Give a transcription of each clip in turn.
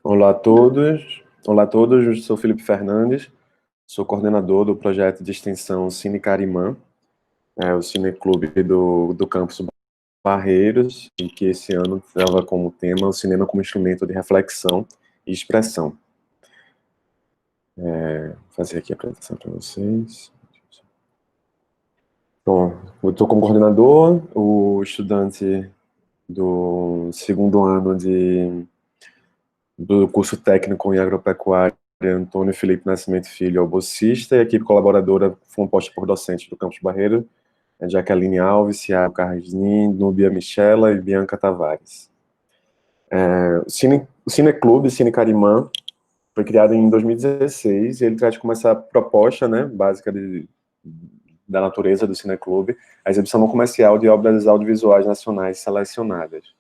Olá a todos. Olá a todos, eu sou Felipe Fernandes, sou coordenador do projeto de extensão Cine Carimã, o cineclube do campus Barreiros, e que esse ano tava como tema o cinema como instrumento de reflexão e expressão. Vou fazer aqui a apresentação para vocês. Bom, eu estou como coordenador, o estudante do segundo ano do curso técnico em agropecuária, Antônio Felipe Nascimento Filho, é o bolsista, e a equipe colaboradora foi composta por docentes do Campus Barreiro, Jaqueline Alves, Thiago Carnesnin, Núbia Michela e Bianca Tavares. O Cineclube, Cine Carimã, foi criado em 2016, e ele traz como essa proposta, né, básica da natureza do Cineclube, a exibição não comercial de obras audiovisuais nacionais selecionadas.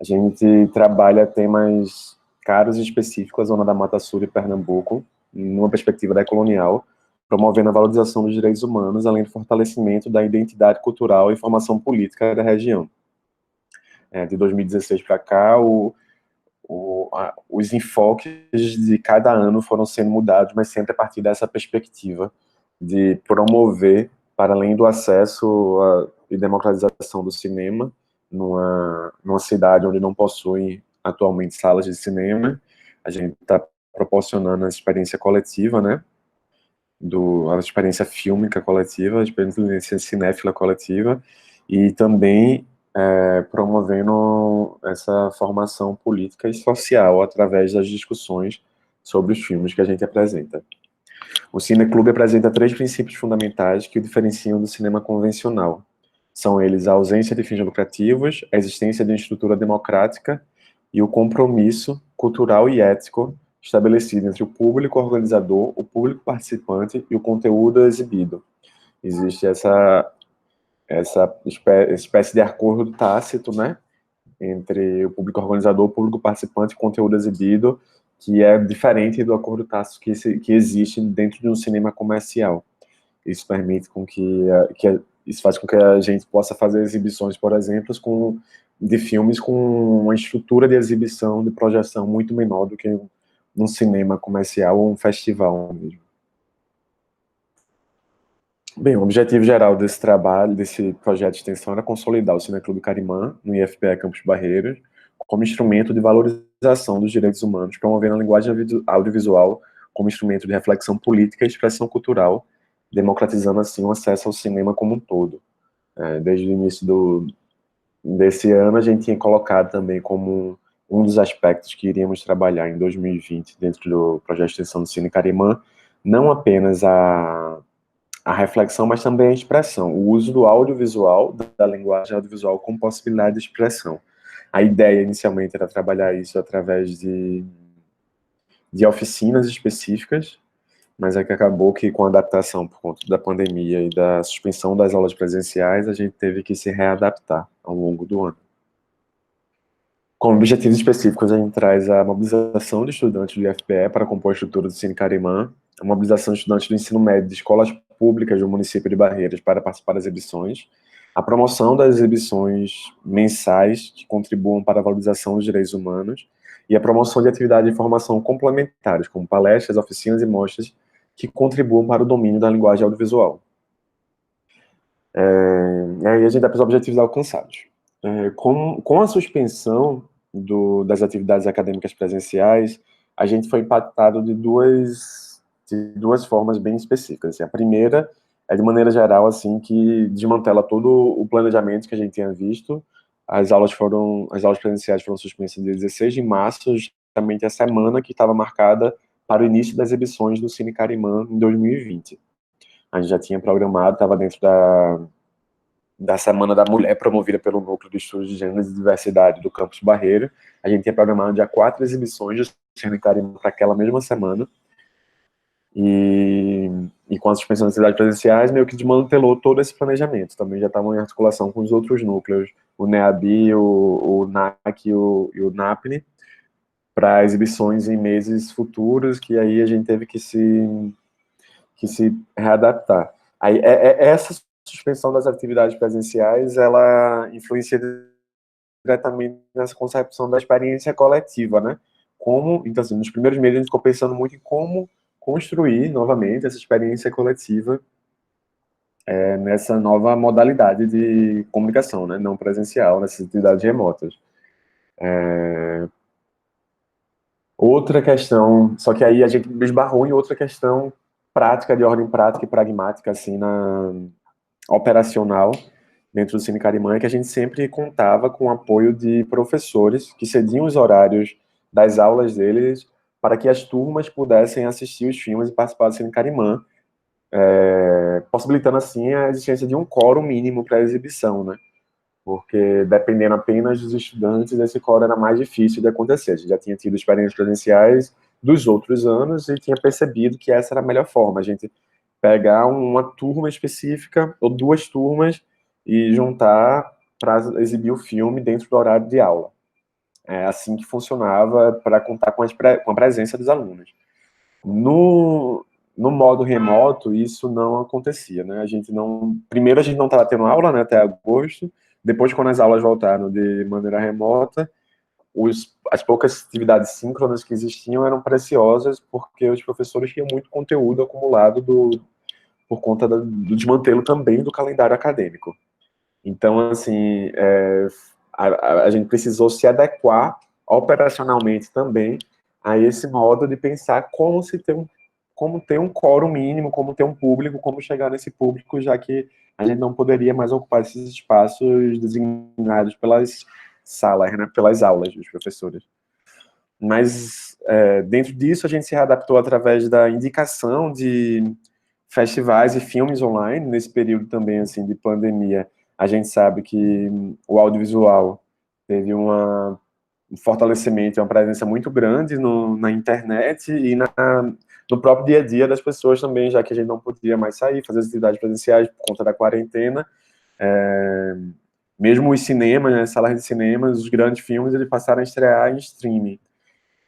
A gente trabalha temas caros e específicos à zona da Mata Sul de Pernambuco, numa perspectiva decolonial, promovendo a valorização dos direitos humanos, além do fortalecimento da identidade cultural e formação política da região. De 2016 para cá, os enfoques de cada ano foram sendo mudados, mas sempre a partir dessa perspectiva de promover, para além do acesso e democratização do cinema, numa cidade onde não possui atualmente salas de cinema, a gente está proporcionando a experiência coletiva, né, a experiência fílmica coletiva, a experiência cinéfila coletiva, e também promovendo essa formação política e social através das discussões sobre os filmes que a gente apresenta. O Cineclube apresenta 3 princípios fundamentais que o diferenciam do cinema convencional. São eles a ausência de fins lucrativos, a existência de uma estrutura democrática e o compromisso cultural e ético estabelecido entre o público organizador, o público participante e o conteúdo exibido. Existe essa espécie de acordo tácito, né, entre o público organizador, o público participante e o conteúdo exibido, que é diferente do acordo tácito que existe dentro de um cinema comercial. Isso permite isso faz com que a gente possa fazer exibições, por exemplo, de filmes com uma estrutura de exibição, de projeção muito menor do que um cinema comercial ou um festival mesmo. Bem, o objetivo geral desse trabalho, desse projeto de extensão, era consolidar o Cineclube Carimã, no IFPE Campus Barreiros, como instrumento de valorização dos direitos humanos, promovendo a linguagem audiovisual como instrumento de reflexão política e expressão cultural, democratizando assim o acesso ao cinema como um todo. Desde o início desse ano, a gente tinha colocado também como um dos aspectos que iríamos trabalhar em 2020, dentro do projeto de extensão do Cine Carimã, não apenas a reflexão, mas também a expressão, o uso do audiovisual, da linguagem audiovisual como possibilidade de expressão. A ideia inicialmente era trabalhar isso através de oficinas específicas, mas é que acabou que com a adaptação por conta da pandemia e da suspensão das aulas presenciais, a gente teve que se readaptar ao longo do ano. Como objetivos específicos, a gente traz a mobilização de estudantes do IFPE para compor a estrutura do Cine Carimã, a mobilização de estudantes do ensino médio de escolas públicas do município de Barreiras para participar das exibições, a promoção das exibições mensais que contribuam para a valorização dos direitos humanos e a promoção de atividades de formação complementares, como palestras, oficinas e mostras que contribuam para o domínio da linguagem audiovisual. E aí a gente dá para os objetivos alcançados. Com a suspensão das atividades acadêmicas presenciais, a gente foi impactado de duas formas bem específicas. Assim, a primeira é, de maneira geral, assim, que desmantela todo o planejamento que a gente tinha visto. As aulas presenciais foram suspensas de 16 de março, justamente a semana que estava marcada para o início das exibições do Cine Carimã em 2020. A gente já tinha programado, estava dentro da Semana da Mulher, promovida pelo Núcleo de Estudos de Gênero e Diversidade do Campus Barreiro. A gente tinha programado já 4 exibições de Cine Carimã para aquela mesma semana. E com a suspensão das atividades presenciais, meio que desmantelou todo esse planejamento. Também já estavam em articulação com os outros núcleos, o NEABI, o NAC e o NAPNE, para exibições em meses futuros, que aí a gente teve que se readaptar. Aí, essa suspensão das atividades presenciais, ela influencia diretamente nessa concepção da experiência coletiva, né? como, então assim, nos primeiros meses a gente ficou pensando muito em como construir novamente essa experiência coletiva nessa nova modalidade de comunicação, né, não presencial, nessas atividades remotas. Outra questão, só que aí a gente esbarrou em outra questão prática, de ordem prática e pragmática, assim, na operacional, dentro do Cine Carimã, é que a gente sempre contava com o apoio de professores que cediam os horários das aulas deles para que as turmas pudessem assistir os filmes e participar do Cine Carimã, possibilitando assim a existência de um quórum mínimo para a exibição, né? Porque dependendo apenas dos estudantes, esse quórum era mais difícil de acontecer. A gente já tinha tido experiências presenciais dos outros anos e tinha percebido que essa era a melhor forma, a gente pegar uma turma específica ou duas turmas e juntar para exibir o filme dentro do horário de aula. É assim que funcionava para contar com a presença dos alunos. No modo remoto, isso não acontecia, né? Primeiro, a gente não estava tendo aula, né, até agosto. Depois, quando as aulas voltaram de maneira remota, as poucas atividades síncronas que existiam eram preciosas, porque os professores tinham muito conteúdo acumulado por conta do desmantelo também do calendário acadêmico. Então, assim, a gente precisou se adequar operacionalmente também a esse modo de pensar como ter um quórum mínimo, como ter um público, como chegar nesse público, já que a gente não poderia mais ocupar esses espaços designados pelas salas, né, pelas aulas dos professores. Mas, dentro disso, a gente se readaptou através da indicação de festivais e filmes online, nesse período também, assim, de pandemia. A gente sabe que o audiovisual teve um fortalecimento, uma presença muito grande na internet e no próprio dia a dia das pessoas também, já que a gente não podia mais sair, fazer as atividades presenciais por conta da quarentena. Mesmo os cinemas, né, salas de cinemas, os grandes filmes, eles passaram a estrear em streaming.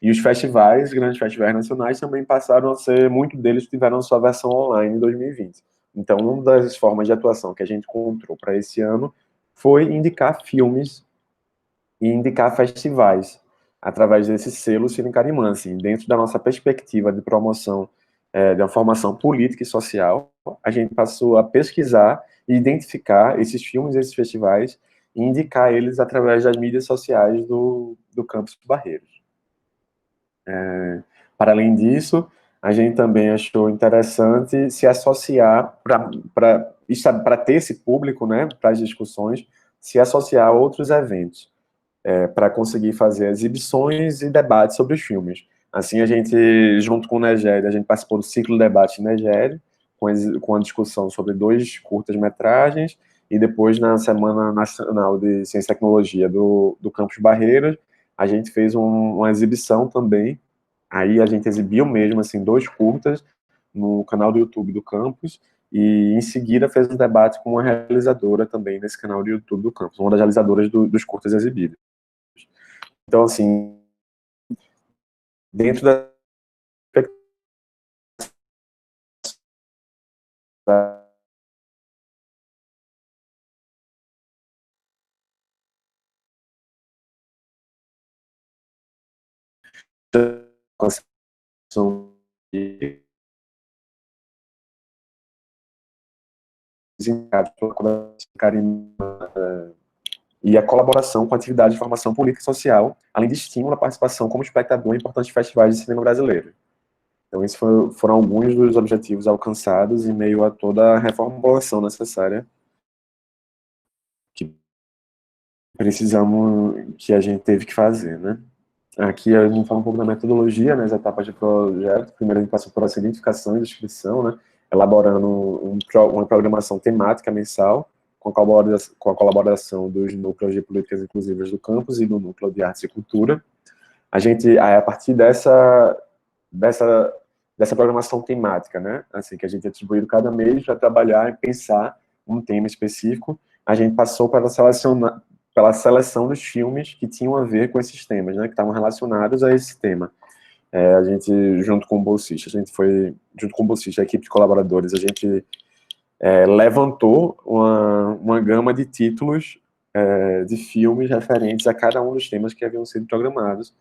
E os festivais, grandes festivais nacionais, também passaram a ser, muitos deles tiveram sua versão online em 2020. Então, uma das formas de atuação que a gente encontrou para esse ano foi indicar filmes e indicar festivais, através desse selo Cine Carimã, assim, dentro da nossa perspectiva de promoção de uma formação política e social, a gente passou a pesquisar e identificar esses filmes, esses festivais, e indicar eles através das mídias sociais do Campus Barreiros. Para além disso, a gente também achou interessante se associar para ter esse público, né, para as discussões, se associar a outros eventos, para conseguir fazer exibições e debates sobre os filmes. Assim, a gente, junto com o Negério, a gente participou do ciclo de debate Negério, com a discussão sobre 2 curtas-metragens, e depois, na Semana Nacional de Ciência e Tecnologia do Campus Barreiras, a gente fez uma exibição também. Aí a gente exibiu mesmo, assim, 2 curtas no canal do YouTube do campus, e em seguida fez um debate com uma realizadora também nesse canal do YouTube do campus, uma das realizadoras dos curtas exibidos. Então, assim, dentro da de e a colaboração com atividades de formação política e social, além de estímulo à participação como espectador em importantes festivais de cinema brasileiro. Então, esses foram alguns dos objetivos alcançados em meio a toda a reformulação necessária que que a gente teve que fazer, né? Aqui a gente fala um pouco da metodologia, né, as etapas de projeto. Primeiro a gente passou por essa identificação e descrição, né, elaborando uma programação temática mensal, com a colaboração dos núcleos de políticas inclusivas do campus e do núcleo de artes e cultura. A gente, a partir dessa, dessa programação temática, né, assim, que a gente atribuiu cada mês para trabalhar e pensar um tema específico, a gente passou para selecionar, pela seleção dos filmes que tinham a ver com esses temas, né, que estavam relacionados a esse tema. A gente, junto com o bolsista, a equipe de colaboradores, a gente levantou uma gama de títulos de filmes referentes a cada um dos temas que haviam sido programados,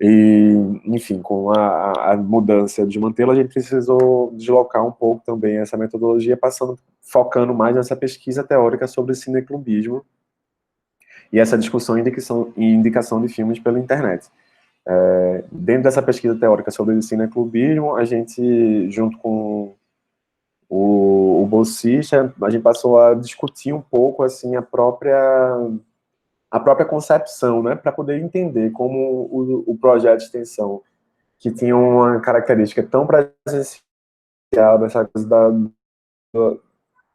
E, enfim, com a mudança de mantê-lo, a gente precisou deslocar um pouco também essa metodologia, focando mais nessa pesquisa teórica sobre cineclubismo e essa discussão e indicação de filmes pela internet. Dentro dessa pesquisa teórica sobre o cineclubismo, a gente, junto com o bolsista, a gente passou a discutir um pouco assim a própria concepção, né, para poder entender como o projeto de extensão, que tinha uma característica tão presencial dessa coisa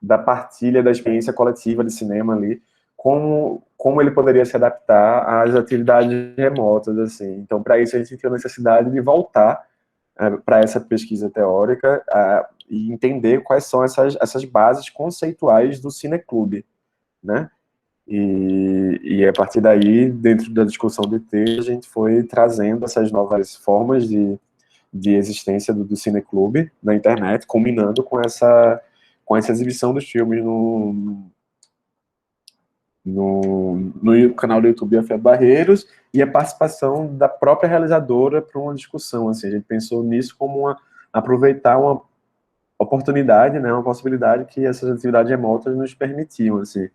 da partilha da experiência coletiva de cinema ali, como ele poderia se adaptar às atividades remotas, assim. Então, para isso, a gente sentiu a necessidade de voltar para essa pesquisa teórica e entender quais são essas bases conceituais do cineclube, né? E a partir daí, dentro da discussão do texto, a gente foi trazendo essas novas formas de existência do cineclube na internet, combinando com essa exibição dos filmes no canal do YouTube Afé Barreiros e a participação da própria realizadora para uma discussão. Assim, a gente pensou nisso como aproveitar uma oportunidade, né, uma possibilidade que essas atividades remotas nos permitiam, assim,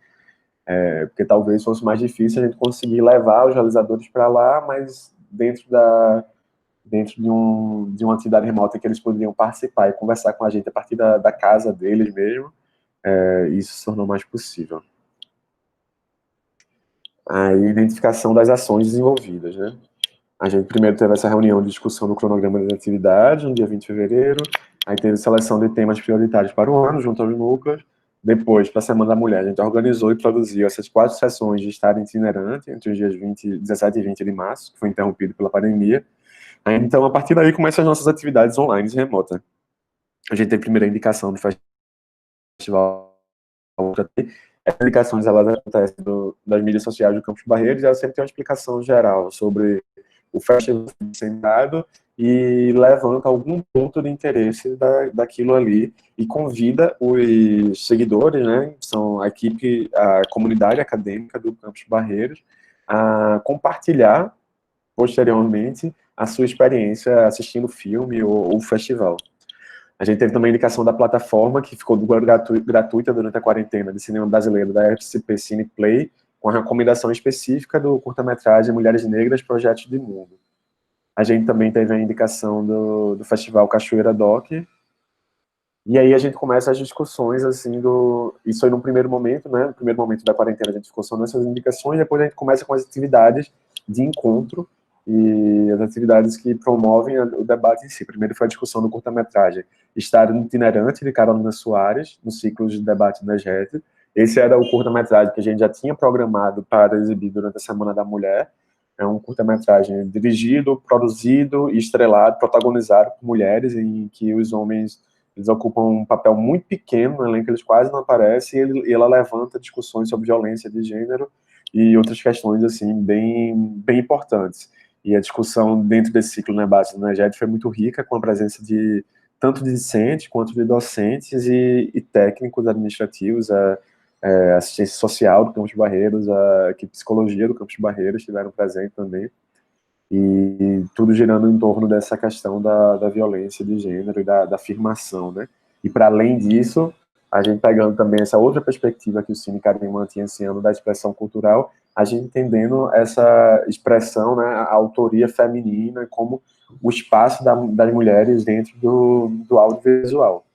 porque talvez fosse mais difícil a gente conseguir levar os realizadores para lá, mas dentro de uma atividade remota que eles poderiam participar e conversar com a gente a partir da casa deles mesmo, isso se tornou mais possível. A identificação das ações desenvolvidas, né? A gente primeiro teve essa reunião de discussão do cronograma das atividades, no dia 20 de fevereiro, aí teve seleção de temas prioritários para o ano, junto aos núcleos. Depois, para a Semana da Mulher, a gente organizou e produziu essas 4 sessões de estado itinerante, entre os dias 17 e 20 de março, que foi interrompido pela pandemia. Aí, então, a partir daí, começam as nossas atividades online e remota. A gente teve a primeira indicação do festival. As indicações, elas acontecem das mídias sociais do Campus Barreiros, e elas sempre têm uma explicação geral sobre o festival centrado e levanta algum ponto de interesse daquilo ali e convida os seguidores, né, são a comunidade acadêmica do Campus Barreiros, a compartilhar posteriormente a sua experiência assistindo o filme ou o festival. A gente teve também a indicação da plataforma, que ficou gratuita durante a quarentena, de cinema brasileiro, da FCP Cineplay, com a recomendação específica do curta-metragem Mulheres Negras, Projetos de Mundo. A gente também teve a indicação do Festival Cachoeira Doc, e aí a gente começa as discussões, assim, isso aí no primeiro momento, né, no primeiro momento da quarentena a gente ficou só nessas indicações, depois a gente começa com as atividades de encontro, e as atividades que promovem o debate em si. Primeiro foi a discussão do curta-metragem Estado Itinerante, de Carolina Soares, no ciclo de debate da JET. Esse era o curta-metragem que a gente já tinha programado para exibir durante a Semana da Mulher. É um curta-metragem dirigido, produzido e estrelado, protagonizado por mulheres, em que os homens eles ocupam um papel muito pequeno no elenco, eles quase não aparecem, e ela levanta discussões sobre violência de gênero e outras questões assim bem, bem importantes. E a discussão dentro desse ciclo na base do NEGED foi muito rica, com a presença de tanto de discentes quanto de docentes e técnicos administrativos, a assistência social do Campus Barreiros, a equipe de psicologia do Campus Barreiros estiveram presentes também, e tudo girando em torno dessa questão da violência de gênero e da afirmação, né? E para além disso, a gente pegando também essa outra perspectiva que o Cine Carimã tinha esse ano da expressão cultural, a gente entendendo essa expressão, né, a autoria feminina como o espaço das mulheres dentro do audiovisual.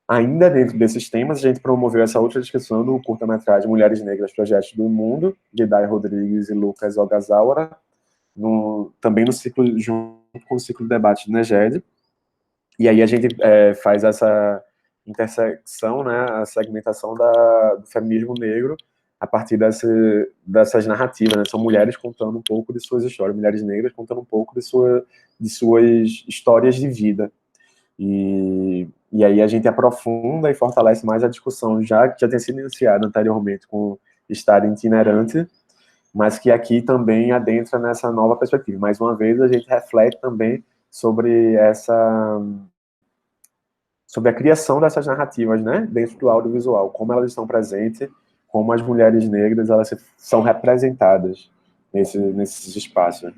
Ainda dentro desses temas, a gente promoveu essa outra discussão do curta-metragem Mulheres Negras, Projetos do Mundo, de Dai Rodrigues e Lucas Ogasawa, também no ciclo, junto com o ciclo de debate do NEGED. E aí a gente faz essa intersecção, né, a segmentação do feminismo negro a partir dessas narrativas, né? São mulheres contando um pouco de suas histórias, mulheres negras contando um pouco de suas histórias de vida. E aí a gente aprofunda e fortalece mais a discussão que já tinha sido iniciada anteriormente com o Estado Itinerante, mas que aqui também adentra nessa nova perspectiva. Mais uma vez, a gente reflete também sobre a criação dessas narrativas, né, dentro do audiovisual, como elas estão presentes, como as mulheres negras elas são representadas nesses espaços.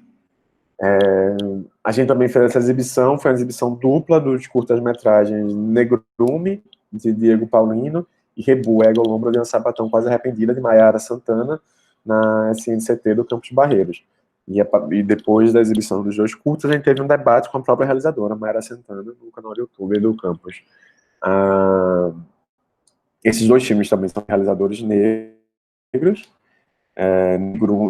A gente também fez essa exibição, foi uma exibição dupla dos curtas-metragens Negrume, de Diego Paulino, e Rebu, Ego Lombra de uma Sapatão Quase Arrependida, de Maiara Santana, na SNCT do Campos Barreiros. E depois da exibição dos dois curtas, a gente teve um debate com a própria realizadora, Maiara Santana, no canal do YouTube do Campus. Esses dois filmes também são realizadores negros,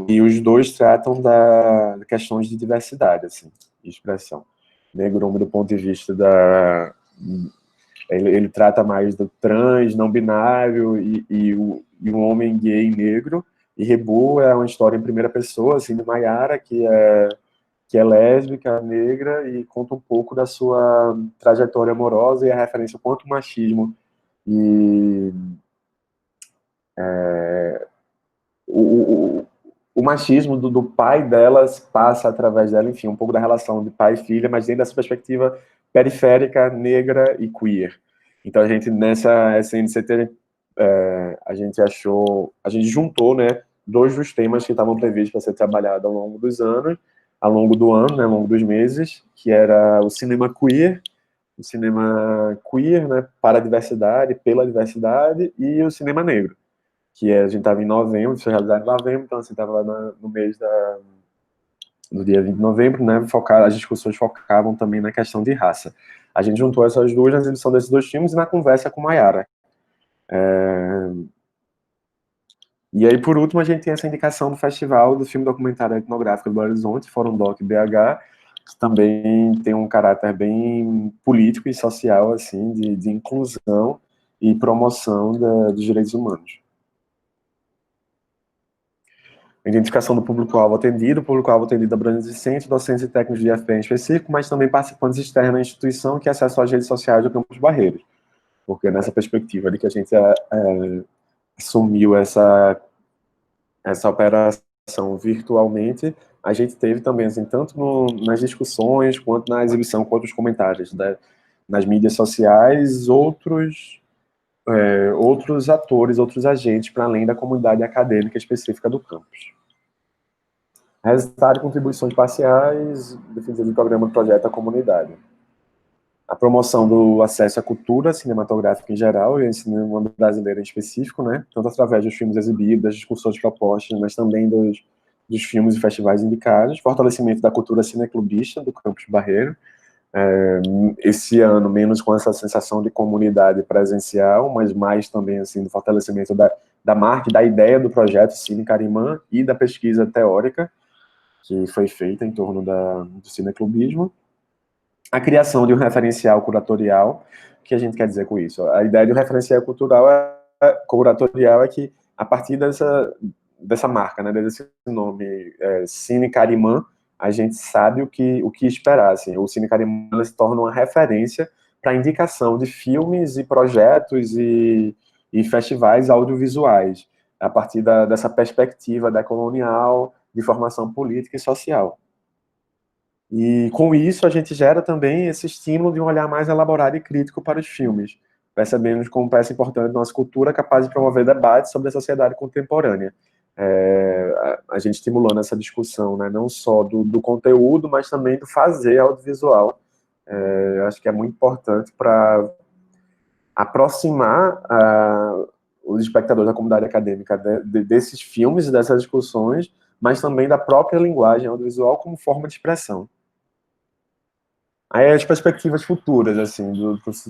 e os dois tratam da questões de diversidade, assim, de expressão. Negro do ponto de vista da... Ele trata mais do trans, não binário e um homem gay negro, e Rebu é uma história em primeira pessoa, assim, de Maiara, que é lésbica, negra, e conta um pouco da sua trajetória amorosa e a referência ao quanto o machismo e o machismo do pai delas passa através dela, enfim, um pouco da relação de pai e filha, mas dentro dessa perspectiva periférica, negra e queer. Então a gente, nessa SNCT, a gente juntou, né, dois dos temas que estavam previstos para ser trabalhado ao longo dos anos, ao longo do ano, né, ao longo dos meses, que era o cinema queer, né, para a diversidade, pela diversidade, e o cinema negro, que a gente estava em novembro, foi realizado em novembro, então assim, estava no mês no dia 20 de novembro, né, as discussões focavam também na questão de raça. A gente juntou essas duas na exibição desses dois filmes e na conversa com Maiara. E aí, por último, a gente tem essa indicação do festival do filme documentário etnográfico do Belo Horizonte, Fórum Doc BH, que também tem um caráter bem político e social, assim, de inclusão e promoção dos direitos humanos. Identificação do público-alvo atendido. O público-alvo atendido abrange discentes, docentes e técnicos de IFPE em específico, mas também participantes externos da instituição que acessam às redes sociais do Campus Barreiros. Porque nessa perspectiva de que a gente assumiu essa operação virtualmente, a gente teve também, assim, tanto nas discussões, quanto na exibição, quanto nos comentários, né, nas mídias sociais, outros atores, outros agentes, para além da comunidade acadêmica específica do campus. Resultado e contribuições parciais, definidas do programa Projeto à Comunidade. A promoção do acesso à cultura cinematográfica em geral e ao cinema brasileiro em específico, né, tanto através dos filmes exibidos, das discussões propostas, mas também dos filmes e festivais indicados, fortalecimento da cultura cineclubista do Campus Barreiro, esse ano menos com essa sensação de comunidade presencial, mas mais também assim do fortalecimento da marca, da ideia do projeto Cine Carimã e da pesquisa teórica que foi feita em torno do cineclubismo. A criação de um referencial curatorial. O que a gente quer dizer com isso? A ideia de um referencial curatorial é que, a partir dessa marca, né, desse nome, Cine Carimã, a gente sabe o que esperar. Assim. O Cine Carimã se torna uma referência para a indicação de filmes e projetos e festivais audiovisuais, a partir dessa perspectiva decolonial, de formação política e social. E com isso a gente gera também esse estímulo de um olhar mais elaborado e crítico para os filmes, percebendo como peça importante da nossa cultura capaz de promover debates sobre a sociedade contemporânea. A gente estimulando essa discussão, né, não só do conteúdo, mas também do fazer audiovisual. Eu acho que é muito importante para aproximar os espectadores da comunidade acadêmica desses filmes e dessas discussões, mas também da própria linguagem audiovisual como forma de expressão. Aí as perspectivas futuras, assim,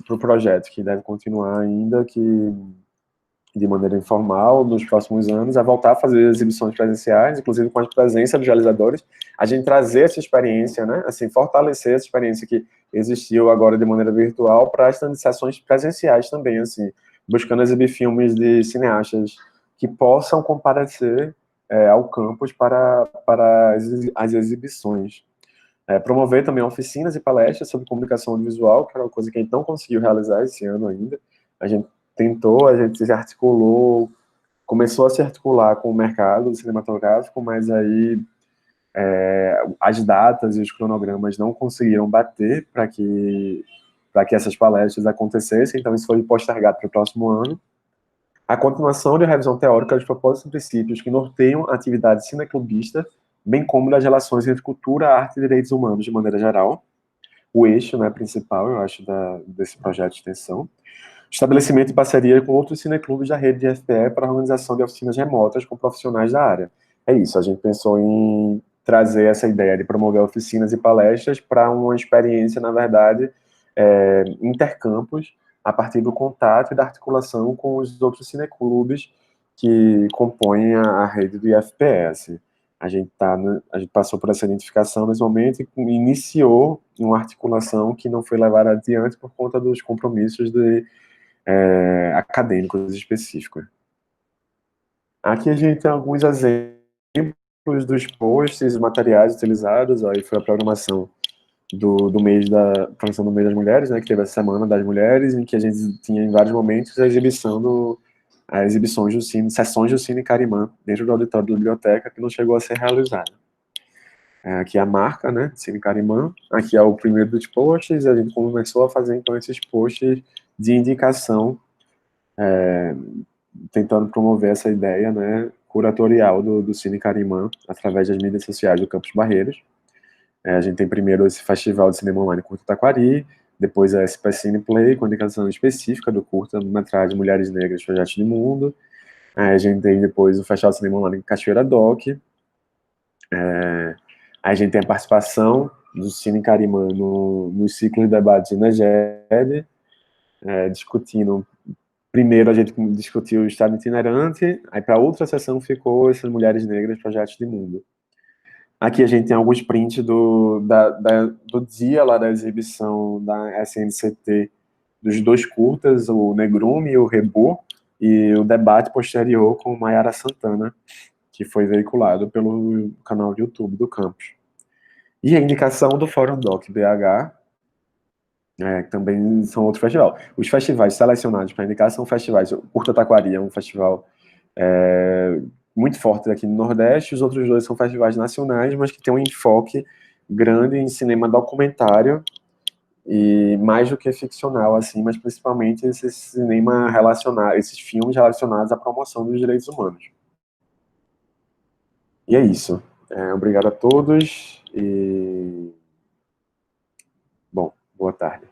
pro projeto, que deve continuar ainda, que de maneira informal, nos próximos anos, a voltar a fazer exibições presenciais, inclusive com a presença dos realizadores, a gente trazer essa experiência, né, assim, fortalecer essa experiência que existiu agora de maneira virtual para as sessões presenciais também, assim, buscando exibir filmes de cineastas que possam comparecer ao campus para as exibições. Promover também oficinas e palestras sobre comunicação audiovisual, que era uma coisa que a gente não conseguiu realizar esse ano ainda. A gente tentou, a gente se articulou, começou a se articular com o mercado cinematográfico, mas aí as datas e os cronogramas não conseguiram bater para que essas palestras acontecessem, então isso foi postergado para o próximo ano. A continuação de revisão teórica dos propósitos e princípios que norteiam a atividade cineclubista bem como das relações entre cultura, arte e direitos humanos de maneira geral, o eixo, né, principal, eu acho, desse projeto de extensão. Estabelecimento de parceria com outros cineclubes da rede de FPE para a organização de oficinas remotas com profissionais da área. É isso, a gente pensou em trazer essa ideia de promover oficinas e palestras para uma experiência, na verdade, intercampus, a partir do contato e da articulação com os outros cineclubes que compõem a rede do IFPS. A gente passou por essa identificação nesse momento e iniciou uma articulação que não foi levada adiante por conta dos compromissos acadêmicos específicos. Aqui a gente tem alguns exemplos dos posts, materiais utilizados, aí foi a programação do mês programação do mês das mulheres, né, que teve a semana das mulheres, em que a gente tinha em vários momentos as exibições do Cine, sessões do Cine Carimã, dentro do auditório da biblioteca, que não chegou a ser realizada. Aqui é a marca, né, Cine Carimã, aqui é o primeiro dos posts, e a gente começou a fazer, então, esses posts de indicação, tentando promover essa ideia, né, curatorial do Cine Carimã, através das mídias sociais do Campus Barreiros. A gente tem primeiro esse Festival de Cinema Online Curta Taquari, depois a SP Cine Play, com indicação específica do curta-metragem Mulheres Negras, Projeto de Mundo. A gente tem depois o Festival de Cinema Online Cachoeira Doc. A gente tem a participação do Cine Carimã nos ciclos de debates INEGED, discutindo. Primeiro a gente discutiu o Estado itinerante, aí para outra sessão ficou essas Mulheres Negras, Projetos de Mundo. Aqui a gente tem alguns prints do dia lá da exibição da SNCT dos dois curtas, o Negrume e o Rebu, e o debate posterior com Maiara Santana, que foi veiculado pelo canal de YouTube do campus. E a indicação do Fórum Doc BH, que também são outro festival. Os festivais selecionados para indicar são festivais. O Curta Taquari é um festival muito forte aqui no Nordeste, os outros dois são festivais nacionais, mas que tem um enfoque grande em cinema documentário, e mais do que ficcional, assim, mas principalmente esse cinema relacionado, esses filmes relacionados à promoção dos direitos humanos. E é isso. Obrigado a todos e... Bom, boa tarde.